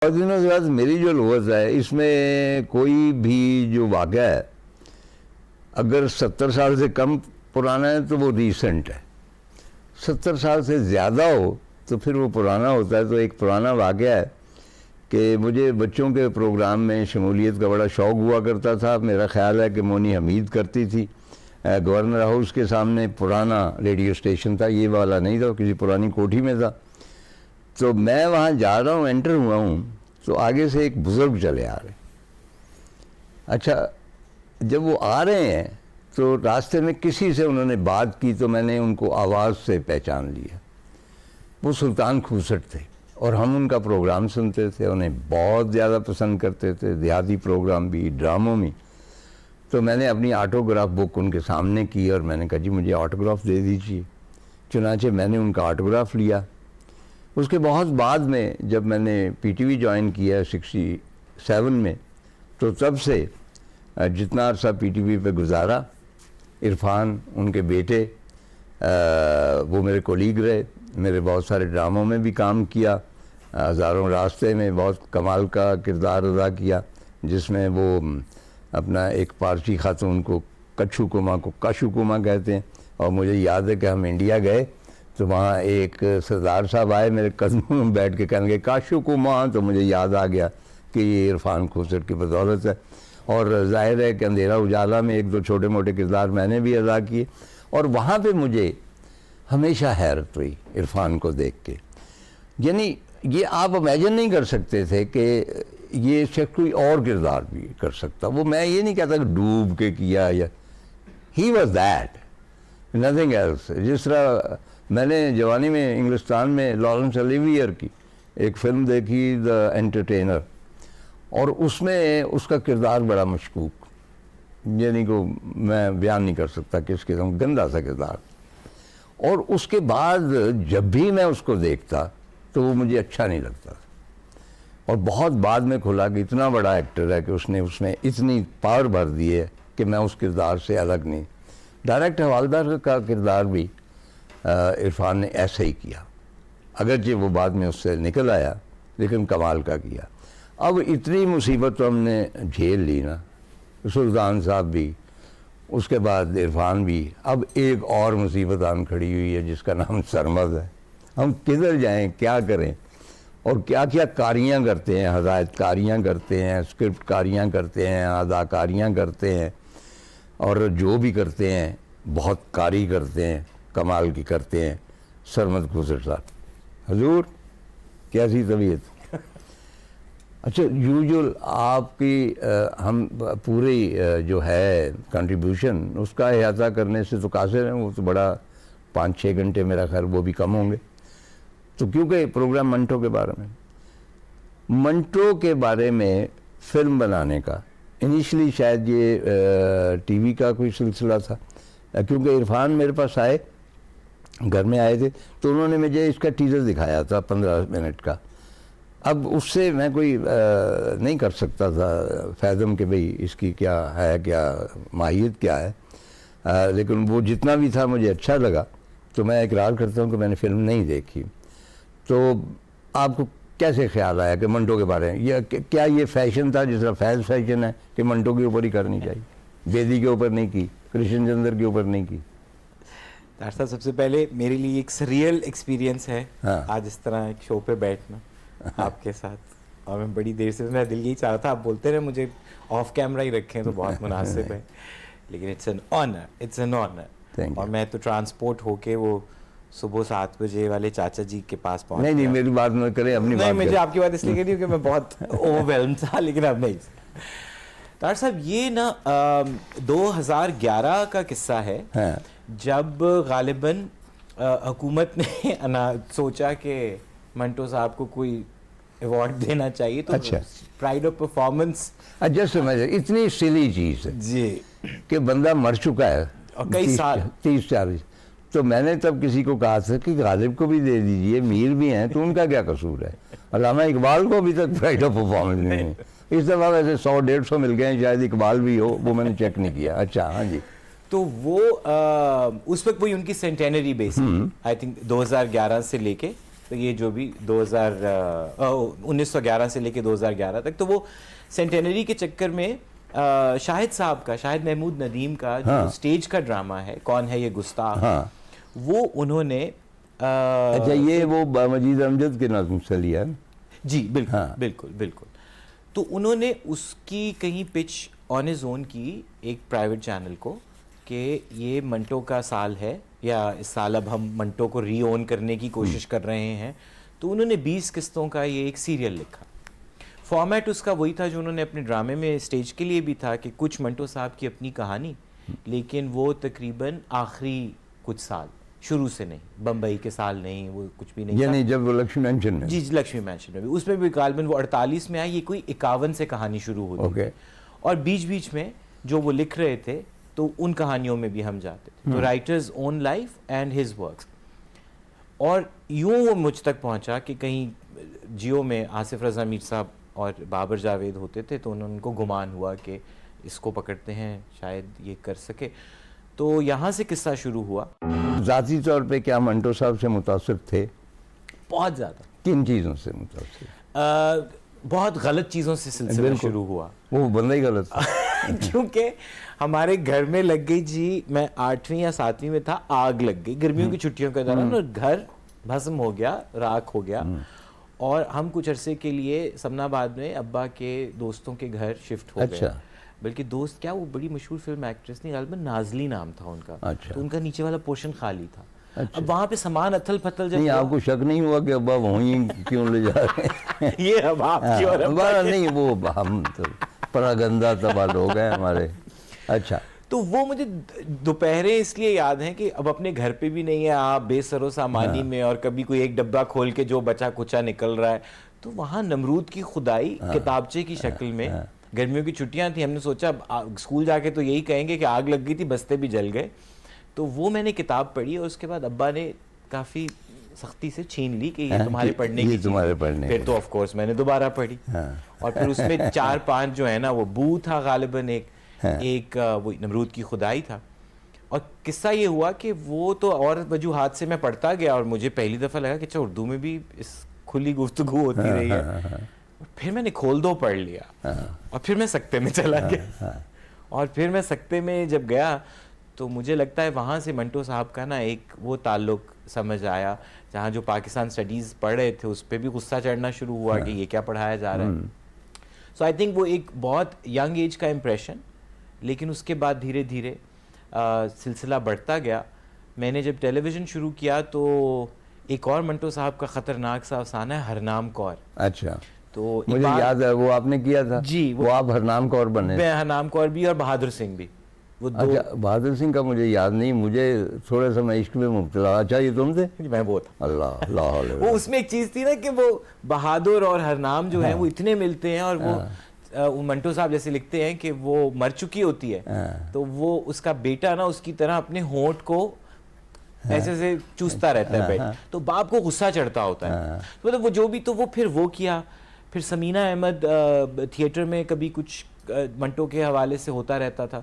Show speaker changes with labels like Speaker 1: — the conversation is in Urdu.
Speaker 1: بہت دنوں کے بعد میری جو لغت ہے اس میں کوئی بھی جو واقعہ ہے اگر 70 سال سے کم پرانا ہے تو وہ ریسنٹ ہے، 70 سال سے زیادہ ہو تو پھر وہ پرانا ہوتا ہے۔ تو ایک پرانا واقعہ ہے کہ مجھے بچوں کے پروگرام میں شمولیت کا بڑا شوق ہوا کرتا تھا۔ میرا خیال ہے کہ مونی حمید کرتی تھی، گورنر ہاؤس کے سامنے پرانا ریڈیو اسٹیشن تھا، یہ والا نہیں تھا، کسی پرانی کوٹھی میں تھا۔ تو میں وہاں جا رہا ہوں، انٹر ہوا ہوں، تو آگے سے ایک بزرگ چلے آ رہے۔ اچھا، جب وہ آ رہے ہیں تو راستے میں کسی سے انہوں نے بات کی تو میں نے ان کو آواز سے پہچان لیا۔ وہ سلطان کھوسٹ تھے اور ہم ان کا پروگرام سنتے تھے، انہیں بہت زیادہ پسند کرتے تھے، دیہاتی پروگرام بھی، ڈراموں میں۔ تو میں نے اپنی آٹوگراف بک ان کے سامنے کی اور میں نے کہا جی مجھے آٹوگراف دے دیجیے۔ چنانچہ میں نے ان کا آٹوگراف لیا۔ اس کے بہت بعد میں جب میں نے پی ٹی وی جوائن کیا 67 میں، تو تب سے جتنا عرصہ پی ٹی وی پہ گزارا، عرفان، ان کے بیٹے، وہ میرے کولیگ رہے، میرے بہت سارے ڈراموں میں بھی کام کیا۔ ہزاروں راستے میں بہت کمال کا کردار ادا کیا، جس میں وہ اپنا ایک پارسی خاتون کو کچھو کما کو کاشو کما کہتے ہیں۔ اور مجھے یاد ہے کہ ہم انڈیا گئے تو وہاں ایک سردار صاحب آئے میرے قدموں میں بیٹھ کے کہنے لگے کاشو کما، تو مجھے یاد آ گیا کہ یہ عرفان کھوسٹ کی بدولت ہے۔ اور ظاہر ہے کہ اندھیرا اجالا میں ایک دو چھوٹے موٹے کردار میں نے بھی ادا کیے، اور وہاں پہ مجھے ہمیشہ حیرت ہوئی عرفان کو دیکھ کے۔ یعنی یہ آپ امیجن نہیں کر سکتے تھے کہ یہ شخص کوئی اور کردار بھی کر سکتا۔ وہ میں یہ نہیں کہتا کہ ڈوب کے کیا، یا he was that, nothing else. جس طرح میں نے جوانی میں انگلستان میں لارنس اولیویئر کی ایک فلم دیکھی دا انٹرٹینر، اور اس میں اس کا کردار بڑا مشکوک، یعنی کہ میں بیان نہیں کر سکتا کس قسم، گندا سا کردار۔ اور اس کے بعد جب بھی میں اس کو دیکھتا تو وہ مجھے اچھا نہیں لگتا، اور بہت بعد میں کھلا کہ اتنا بڑا ایکٹر ہے کہ اس نے اتنی پاور بھر دی ہے کہ میں اس کردار سے الگ نہیں۔ ڈائریکٹ حوالدار کا کردار بھی عرفان نے ایسے ہی کیا، اگرچہ وہ بعد میں اس سے نکل آیا، لیکن کمال کا کیا۔ اب اتنی مصیبت تو ہم نے جھیل لی نا، سلطان صاحب بھی، اس کے بعد عرفان بھی، اب ایک اور مصیبت آن کھڑی ہوئی ہے جس کا نام سرمد ہے۔ ہم کدھر جائیں، کیا کریں، اور کیا کیا کاریاں کرتے ہیں، ہدایت کاریاں کرتے ہیں، اسکرپٹ کاریاں کرتے ہیں، اداکاریاں کرتے ہیں، اور جو بھی کرتے ہیں بہت کاری کرتے ہیں، کمال کی کرتے ہیں۔ سرمد کھوسٹ صاحب، حضور کیسی طبیعت؟ اچھا، یوزول آپ کی ہم پوری جو ہے کنٹریبیوشن اس کا احاطہ کرنے سے تو قاصر ہیں، وہ تو بڑا 5-6 گھنٹے میرا خیر وہ بھی کم ہوں گے۔ تو کیونکہ پروگرام منٹو کے بارے میں فلم بنانے کا انیشلی شاید یہ ٹی وی کا کوئی سلسلہ تھا، کیونکہ عرفان میرے پاس آئے، گھر میں آئے تھے، تو انہوں نے مجھے اس کا ٹیزر دکھایا تھا 15 منٹ کا۔ اب اس سے میں کوئی نہیں کر سکتا تھا فیضم کہ بھئی اس کی کیا ہے، کیا ماہیت کیا ہے، لیکن وہ جتنا بھی تھا مجھے اچھا لگا، تو میں اقرار کرتا ہوں کہ میں نے فلم نہیں دیکھی۔ تو آپ کو کیسے خیال آیا کہ منٹو کے بارے میں، کیا یہ فیشن تھا جس طرح فیض فیشن ہے کہ منٹو کے اوپر ہی کرنی چاہیے، بیدی کے اوپر نہیں کی، کرشن چندر کے اوپر نہیں کی؟
Speaker 2: طاہر صاحب، سب سے پہلے میرے لیے ایک سریل ایکسپیرینس ہے آج اس طرح ایک شو پہ بیٹھنا آپ کے ساتھ، اور میں بڑی دیر سے میرا دل یہی چاہ رہا تھا آپ بولتے رہے مجھے آف کیمرہ ہی رکھیں تو بہت مناسب ہے، لیکن اٹس این آنر۔ اور میں تو ٹرانسپورٹ ہو کے وہ صبح 7 بجے والے چاچا جی کے پاس پہنچ
Speaker 1: نہیں میری بات نہ کریں، اپنی بات۔
Speaker 2: نہیں، مجھے آپ کی بات اس لیے کہہ رہی ہوں کہ میں بہت اوور ویلم تھا، لیکن اب نہیں۔ طاہر صاحب، یہ نا 2011 کا قصہ ہے، جب غالباً حکومت نے سوچا کہ منٹو صاحب کو کوئی ایوارڈ دینا چاہیے، تو پرائڈ آف پرفارمنس
Speaker 1: جسٹ اتنی سلی چیز ہے
Speaker 2: جی
Speaker 1: کہ بندہ مر چکا ہے
Speaker 2: اور کئی سال،
Speaker 1: 30-40، تو میں نے تب کسی کو کہا تھا کہ غالب کو بھی دے دیجئے، میر بھی ہیں تو ان کا کیا قصور ہے۔ علامہ اقبال کو ابھی تک پرائڈ آف پرفارمنس نہیں ہے۔ اس دفعہ ویسے 100-150 مل گئے ہیں، شاید اقبال بھی ہو، وہ میں نے چیک نہیں کیا۔ اچھا، ہاں جی۔
Speaker 2: تو وہ اس وقت وہی ان کی سینٹینری بیس آئی تھنک 2011 سے لے کے یہ جو بھی 1911 سے لے کے 2011 تک. تو وہ سینٹینری کے چکر میں شاہد صاحب کا, شاہد محمود ندیم کا جو اسٹیج کا ڈرامہ ہے کون ہے یہ گستاخ, وہ انہوں نے
Speaker 1: اچھا یہ وہ مجید امجد کے نظم سے لیا ہے.
Speaker 2: جی بالکل بالکل بالکل. تو انہوں نے اس کی کہیں پچ آن ہز اون کی ایک پرائیویٹ چینل کو کہ یہ منٹو کا سال ہے, یا اس سال اب ہم منٹو کو ری اون کرنے کی کوشش کر رہے ہیں. تو انہوں نے 20 قسطوں کا یہ ایک سیریل لکھا. فارمیٹ اس کا وہی تھا جو انہوں نے اپنے ڈرامے میں اسٹیج کے لیے بھی تھا, کہ کچھ منٹو صاحب کی اپنی کہانی, لیکن وہ تقریباً آخری کچھ سال, شروع سے نہیں, بمبئی کے سال نہیں, وہ کچھ بھی نہیں,
Speaker 1: یعنی جب وہ لکشمی مینشن میں,
Speaker 2: جی لکشمی مینشن میں بھی, اس میں بھی غالباً وہ 48 میں آئی, یہ کوئی 51 سے کہانی شروع ہوتی تھی. اور بیچ بیچ میں جو وہ لکھ رہے تھے تو ان کہانیوں میں بھی ہم جاتے تھے. تو writers own life and his works. اور یوں وہ مجھ تک پہنچا کہ کہیں جیو میں آصف رضا میر صاحب اور بابر جاوید ہوتے تھے, تو ان کو گمان ہوا کہ اس کو پکڑتے ہیں, شاید یہ کر سکے. تو یہاں سے قصہ شروع ہوا.
Speaker 1: ذاتی طور پہ کیا منٹو صاحب سے متاثر تھے؟
Speaker 2: بہت زیادہ.
Speaker 1: کن چیزوں سے متاثر؟
Speaker 2: بہت غلط چیزوں سے سلسلہ شروع ہوا.
Speaker 1: وہ بندہ ہی غلط تھا.
Speaker 2: کیونکہ ہمارے گھر میں لگ گئی, جی میں 8ویں یا 7ویں میں تھا, آگ لگ گئی گرمیوں کی چھٹیوں کے دوران, اور گھر بھسم ہو گیا, راکھ ہو گیا. اور ہم کچھ عرصے کے لیے سمنا آباد میں ابا کے دوستوں کے گھر شفٹ ہو گئے. بلکہ دوست کیا, وہ بڑی مشہور فلم ایکٹریس تھی, غالباً نازلی نام تھا ان کا, تو ان کا نیچے والا پورشن خالی تھا. اب وہاں پہ سامان اتھل پتھل جب,
Speaker 1: نہیں آپ کو شک نہیں ہوا کہ ابا وہیں کیوں لے جا رہے ہیں؟
Speaker 2: یہ اب آپ کی اور
Speaker 1: نہیں, وہ ہم تو پراگندہ تباہ لوگ ہیں ہمارے. اچھا,
Speaker 2: تو وہ مجھے دوپہریں اس لیے یاد ہیں کہ اب اپنے گھر پہ بھی نہیں ہے آپ, بے سر و سامانی میں, اور کبھی کوئی ایک ڈبہ کھول کے جو بچا کچا نکل رہا ہے. تو وہاں نمرود کی خدائی کتابچے کی شکل میں, گرمیوں کی چھٹیاں تھیں, ہم نے سوچا اسکول جا کے تو یہی کہیں گے کہ آگ لگ گئی تھی, بستے بھی جل گئے. تو وہ میں نے کتاب پڑھی, اور اس کے بعد ابا نے کافی سختی سے چھین لی کہ یہ تمہارے پڑھنے کی چیز. پھر تو آف کورس میں نے دوبارہ پڑھی, اور پھر اس میں 4-5 جو ہے نا, وہ بو تھا غالباً, ایک وہ نمرود کی خدائی تھا. اور قصہ یہ ہوا کہ وہ تو اور وجوہات سے میں پڑھتا گیا, اور مجھے پہلی دفعہ لگا کہ اچھا اردو میں بھی اس کھلی گفتگو ہوتی رہی ہے. پھر میں نے کھول دو پڑھ لیا, اور پھر میں سکتے میں چلا گیا. اور پھر میں سکتے میں جب گیا تو مجھے لگتا ہے وہاں سے منٹو صاحب کا نا ایک وہ تعلق سمجھ آیا, جہاں جو پاکستان اسٹڈیز پڑھ رہے تھے اس پہ بھی غصہ چڑھنا شروع ہوا کہ یہ کیا پڑھایا جا رہا ہے. سو آئی تھنک وہ ایک بہت ینگ ایج کا امپریشن, لیکن اس کے بعد دھیرے دھیرے سلسلہ بڑھتا گیا. میں نے جب ٹیلی ویژن شروع کیا تو ایک اور منٹو صاحب کا خطرناک سا افسانہ ہے, ہرنام کور.
Speaker 1: اچھا,
Speaker 2: تو
Speaker 1: مجھے یاد ہے وہ آپ نے کیا تھا.
Speaker 2: جی,
Speaker 1: وہ آپ ہرنام کور بنے.
Speaker 2: میں ہرنام کور بھی اور بہادر سنگھ بھی.
Speaker 1: اچھا, بہادر سنگھ کا مجھے یاد نہیں, مجھے تھوڑا سا میں عشق میں مبتلا. اچھا, یہ تم تھے؟
Speaker 2: میں وہ تھا.
Speaker 1: اللہ اللہ.
Speaker 2: وہ اس میں ایک چیز تھی نا کہ وہ بہادر اور ہرنام جو ہیں وہ اتنے ملتے ہیں, اور وہ منٹو صاحب جیسے لکھتے ہیں کہ وہ مر چکی ہوتی ہے, تو وہ اس کا بیٹا نا اس کی طرح اپنے ہونٹ کو ایسے سے چوستا رہتا ہے بیٹھ, تو باپ کو غصہ چڑھتا ہوتا ہے. مطلب وہ جو بھی, تو وہ پھر وہ کیا. پھر سمینہ احمد تھیٹر میں کبھی کچھ منٹو کے حوالے سے ہوتا رہتا تھا,